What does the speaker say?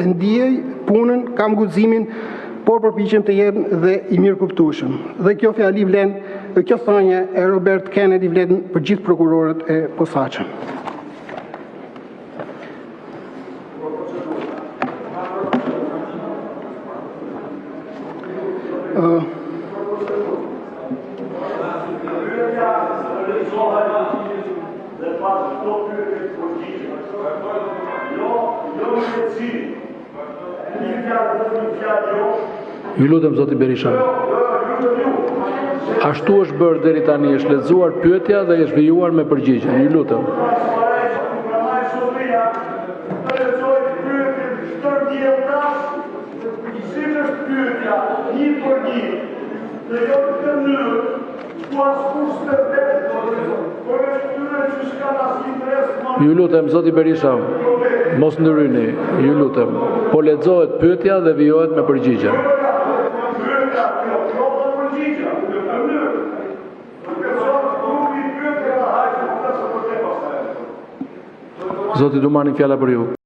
e ndjej punën, kam guximin, por përpiqem të jem dhe i mirëkuptueshëm. Dhe kjo fjali vlen, dhe kjo thënie e Robert Kennedy vlen për gjithë prokurorët e posaçëm. Ju lutem zoti Berisha. Ashtu është bërë deri tani, është lexuar pyetja dhe është vijuar me përgjigjen. Ju lutem. Ju lutem zoti Berisha, mos ndryni, ju lutem. Po lexohet pyetja dhe vijohet me përgjigje. Zoti Dumani, fjala për ju.